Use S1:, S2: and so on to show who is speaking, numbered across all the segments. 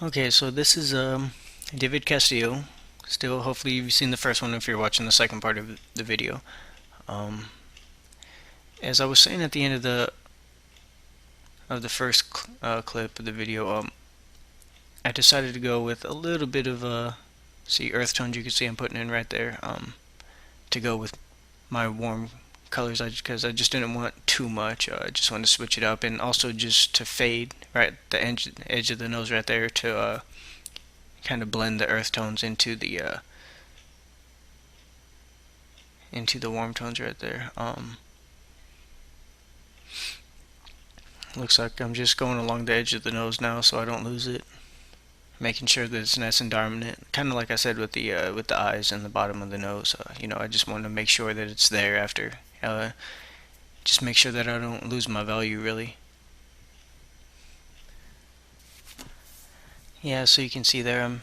S1: Okay, so this is David Castillo. Still, hopefully you've seen the first one if you're watching the second part of the video. Um, as I was saying at the end of the first clip of the video, I decided to go with a little bit of see earth tones. You can see I'm putting in right there to go with my warm colors because I just didn't want too much. I just wanted to switch it up and also just to fade right the edge of the nose right there to kind of blend the earth tones into the warm tones right there. Looks like I'm just going along the edge of the nose now so I don't lose it. Making sure that it's nice and dominant. Kind of like I said with the eyes and the bottom of the nose. I just want to make sure that it's there after. Just make sure that I don't lose my value really. Yeah, so you can see there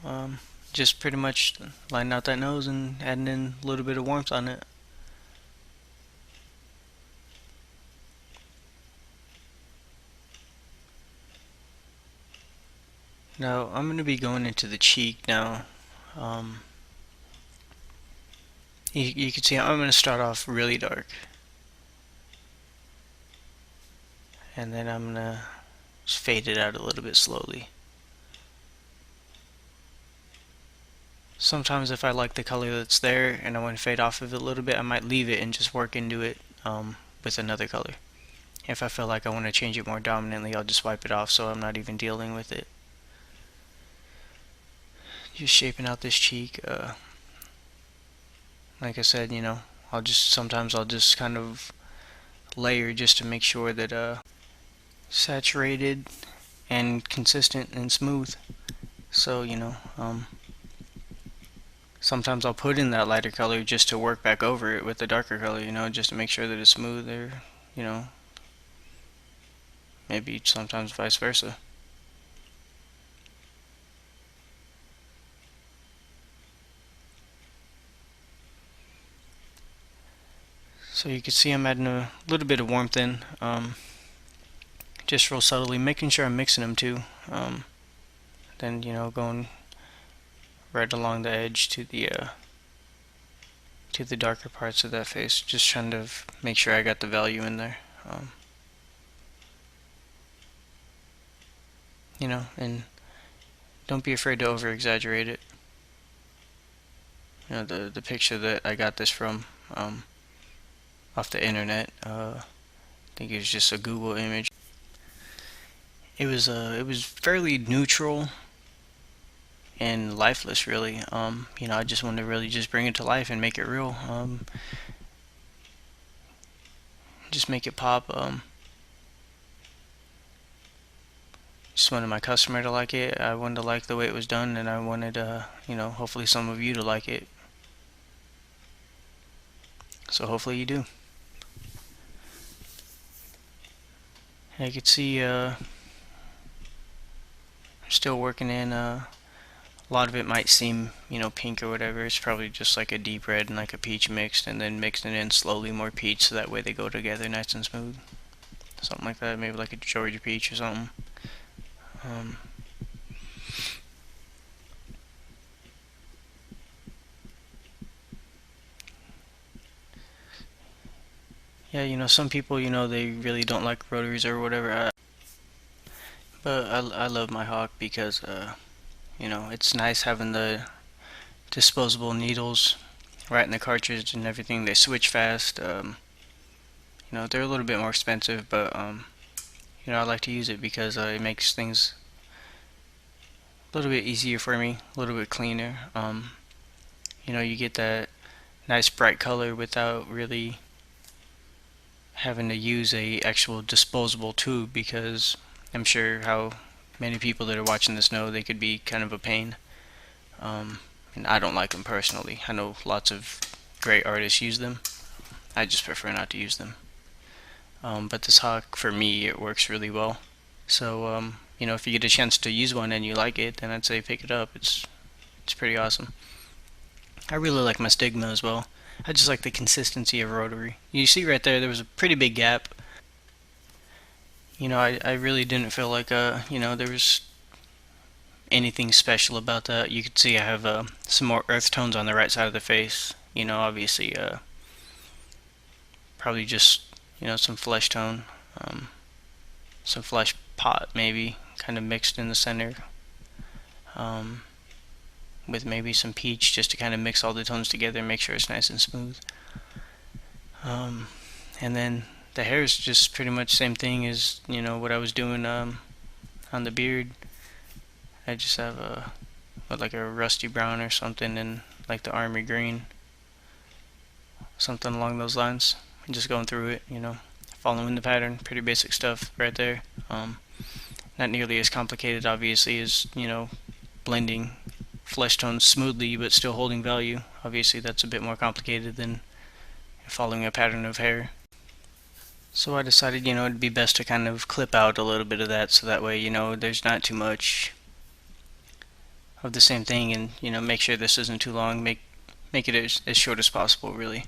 S1: I'm just pretty much lining out that nose and adding in a little bit of warmth on it. Now I'm going to be going into the cheek now. Um, you can see I'm going to start off really dark, and then I'm going to just fade it out a little bit slowly. Sometimes if I like the color that's there and I want to fade off of it a little bit, I might leave it and just work into it with another color. If I feel like I want to change it more dominantly, I'll just wipe it off so I'm not even dealing with it. Just shaping out this cheek. Like I said, sometimes I'll just kind of layer just to make sure that saturated and consistent and smooth. So sometimes I'll put in that lighter color just to work back over it with the darker color, just to make sure that it's smoother, you know, maybe sometimes vice versa. So you can see I'm adding a little bit of warmth in, just real subtly, making sure I'm mixing them too. Then going right along the edge to the darker parts of that face, just trying to make sure I got the value in there. And don't be afraid to over exaggerate it. The picture that I got this from off the internet, I think it was just a Google image. It was fairly neutral and lifeless, really. I just wanted to really just bring it to life and make it real. Just make it pop. Just wanted my customer to like it. I wanted to like the way it was done, and I wanted, hopefully some of you to like it. So hopefully you do. And you can see, I'm still working in. A lot of it might seem, pink or whatever. It's probably just like a deep red and like a peach mixed, and then mixing in slowly more peach, so that way they go together nice and smooth. Something like that, maybe like a Georgia peach or something. Um, yeah, some people, they really don't like rotaries or whatever. But I love my Hawk because, it's nice having the disposable needles right in the cartridge and everything. They switch fast. They're a little bit more expensive, but I like to use it because it makes things a little bit easier for me, a little bit cleaner. You get that nice bright color without really having to use a actual disposable tube, because I'm sure how many people that are watching this know they could be kind of a pain. And I don't like them personally. I know lots of great artists use them. I just prefer not to use them. But this Hawk, for me, it works really well. So, if you get a chance to use one and you like it, then I'd say pick it up. It's pretty awesome. I really like my Stigma as well. I just like the consistency of rotary. You see right there was a pretty big gap. I really didn't feel like there was anything special about that. You can see I have some more earth tones on the right side of the face. Obviously, probably just some flesh tone, um, some flesh pot maybe, kind of mixed in the center, um, with maybe some peach just to kind of mix all the tones together and make sure it's nice and smooth. And then the hair is just pretty much same thing as what I was doing on the beard. I just have like a rusty brown or something, and like the army green, something along those lines. And just going through it, following the pattern. Pretty basic stuff right there. Not nearly as complicated, obviously, as blending flesh tones smoothly but still holding value. Obviously, that's a bit more complicated than following a pattern of hair. So I decided, it'd be best to kind of clip out a little bit of that, so that way, there's not too much of the same thing, and make sure this isn't too long. Make it as short as possible, really.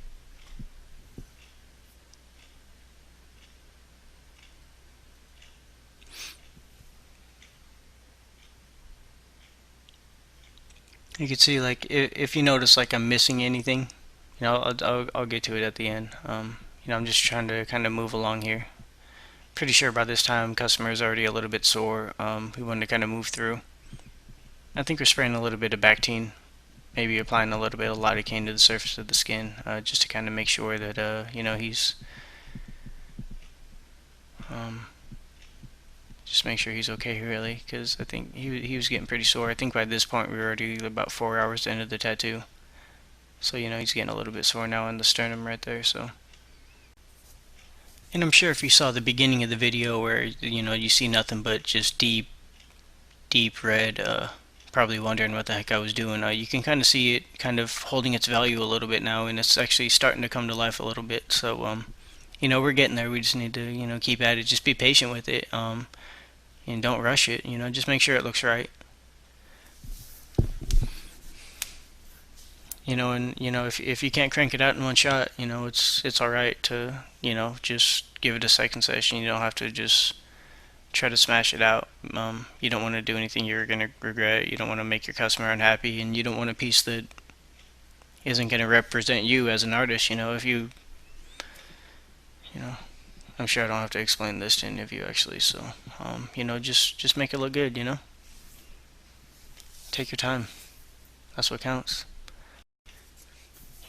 S1: You can see, like, if you notice like I'm missing anything, I'll get to it at the end. I'm just trying to kind of move along here. Pretty sure by this time customer is already a little bit sore. We want to kind of move through. I think we're spraying a little bit of Bactine, maybe applying a little bit of lidocaine to the surface of the skin, just to kind of make sure that he's just make sure he's okay, really, because I think he was getting pretty sore. I think by this point we were already about 4 hours into the tattoo, so he's getting a little bit sore now in the sternum right there. So, and I'm sure if you saw the beginning of the video where you see nothing but just deep red, probably wondering what the heck I was doing. You can kind of see it kind of holding its value a little bit now, and it's actually starting to come to life a little bit. So we're getting there. We just need to keep at it. Just be patient with it, and don't rush it. Just make sure it looks right. And if you can't crank it out in one shot, it's all right to just give it a second session. You don't have to just try to smash it out. You don't want to do anything you're going to regret. You don't want to make your customer unhappy, and you don't want a piece that isn't going to represent you as an artist. If you I'm sure I don't have to explain this to any of you, actually. So just make it look good. Take your time. That's what counts.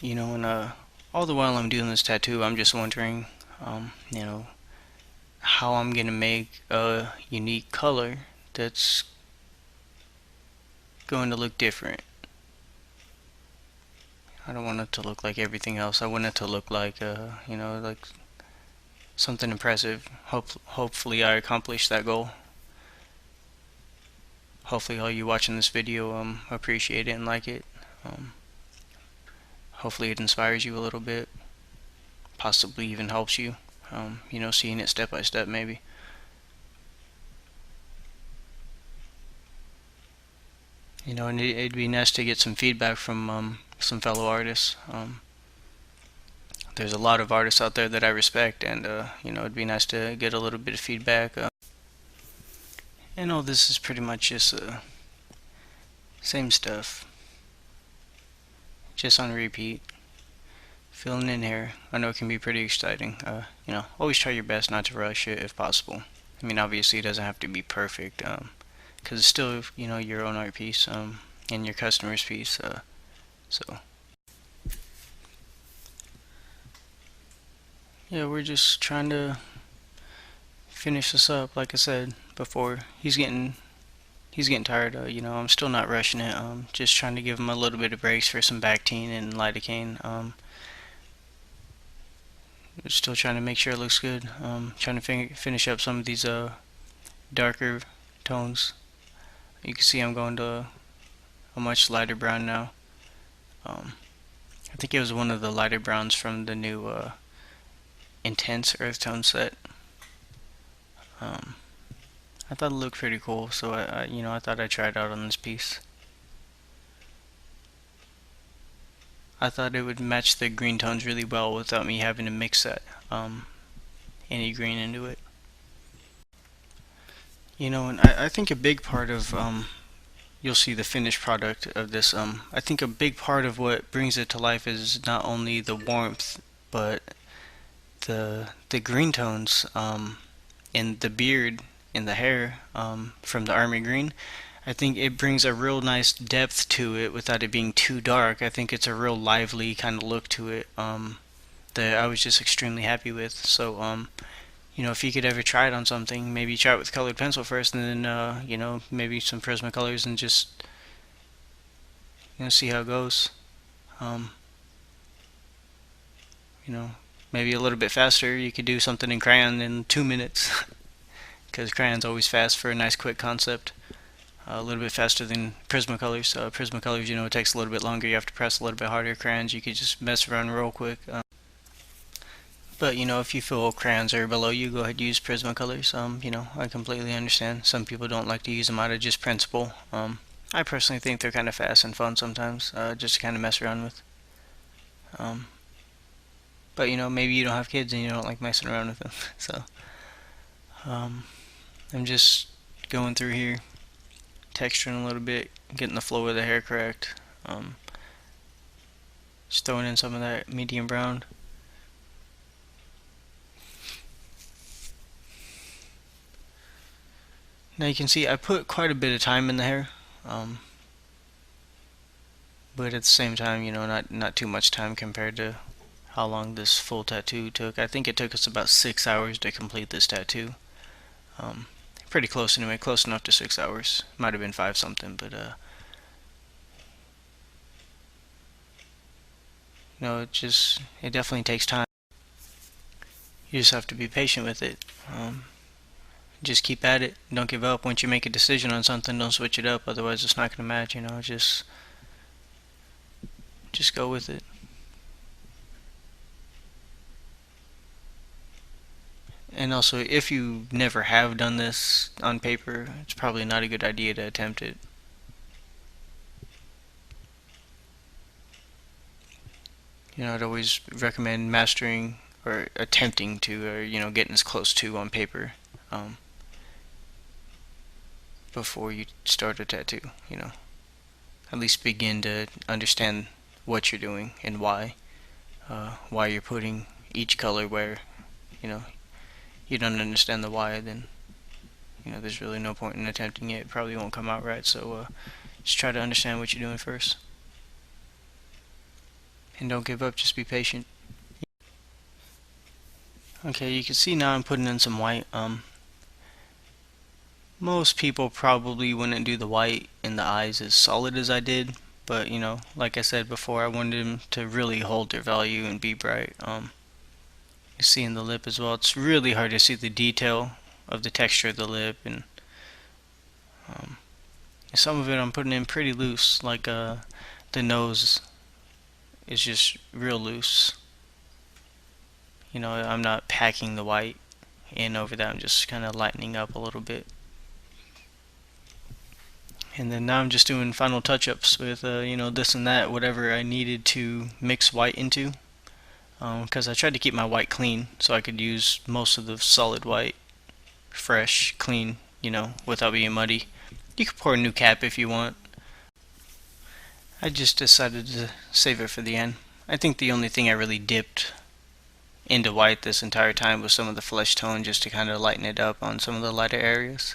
S1: And all the while I'm doing this tattoo, I'm just wondering how I'm gonna make a unique color that's going to look different. I don't want it to look like everything else. I want it to look like like something impressive. Hopefully I accomplish that goal. Hopefully all you watching this video appreciate it and like it. Hopefully it inspires you a little bit, possibly even helps you, seeing it step by step maybe. And it'd be nice to get some feedback from some fellow artists. There's a lot of artists out there that I respect, and it'd be nice to get a little bit of feedback. And all this is pretty much just same stuff, just on repeat, filling in here. I know it can be pretty exciting. Always try your best not to rush it if possible. I mean, obviously it doesn't have to be perfect, because it's still your own art piece, and your customer's piece. So yeah, we're just trying to finish this up. Like I said before, he's getting tired. I'm still not rushing it. Just trying to give him a little bit of breaks for some Bactine and lidocaine. Still trying to make sure it looks good. Trying to finish up some of these darker tones. You can see I'm going to a much lighter brown now. I think it was one of the lighter browns from the new intense earth tone set. I thought it looked pretty cool, so I thought I'd try it out on this piece. I thought it would match the green tones really well without me having to mix that any green into it. And I think a big part of you'll see the finished product of this. I think a big part of what brings it to life is not only the warmth, but the green tones in the beard and the hair from the army green. I think it brings a real nice depth to it without it being too dark. I think it's a real lively kind of look to it that I was just extremely happy with. So if you could ever try it on something, maybe try it with colored pencil first, and then maybe some Prismacolors, and just see how it goes. Um, you know, Maybe a little bit faster. You could do something in crayon in 2 minutes, because crayon's always fast for a nice quick concept. A little bit faster than Prismacolors. Prismacolors, it takes a little bit longer. You have to press a little bit harder. Crayons, you could just mess around real quick. But if you feel crayons are below you, go ahead and use Prismacolors. I completely understand. Some people don't like to use them out of just principle. I personally think they're kind of fast and fun sometimes, just to kind of mess around with. Um, but maybe you don't have kids and you don't like messing around with them. So um, I'm just going through here, texturing a little bit, getting the flow of the hair correct. Just throwing in some of that medium brown. Now you can see I put quite a bit of time in the hair, but at the same time, not too much time compared to how long this full tattoo took. I think it took us about 6 hours to complete this tattoo. Um, Pretty close anyway, close enough to 6 hours. Might have been five something, but it definitely takes time. You just have to be patient with it. Just keep at it. Don't give up. Once you make a decision on something, don't switch it up. Otherwise, it's not going to match. Just go with it. And also, if you never have done this on paper, it's probably not a good idea to attempt it. I'd always recommend mastering or attempting to, or getting as close to on paper before you start a tattoo. At least begin to understand what you're doing and why you're putting each color where. You don't understand the why, then there's really no point in attempting it. It probably won't come out right. So just try to understand what you're doing first, and don't give up. Just be patient. Okay, you can see now I'm putting in some white. Most people probably wouldn't do the white in the eyes as solid as I did, but like I said before, I wanted them to really hold their value and be bright. You see in the lip as well, it's really hard to see the detail of the texture of the lip, and some of it I'm putting in pretty loose, like the nose is just real loose. I'm not packing the white in over that, I'm just kind of lightening up a little bit. And then now I'm just doing final touch-ups with this and that, whatever I needed to mix white into, because I tried to keep my white clean so I could use most of the solid white fresh, clean, without being muddy. You could pour a new cap if you want. I just decided to save it for the end. I think the only thing I really dipped into white this entire time was some of the flesh tone, just to kind of lighten it up on some of the lighter areas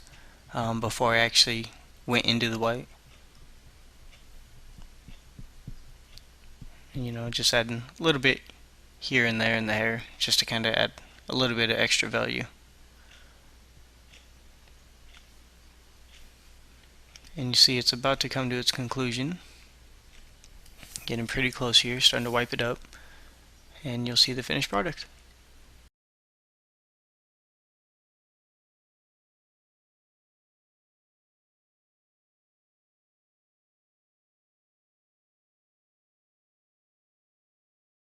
S1: before I actually went into the white. And, just adding a little bit here and there in the hair, just to kind of add a little bit of extra value. And you see it's about to come to its conclusion. Getting pretty close here, starting to wipe it up, and you'll see the finished product.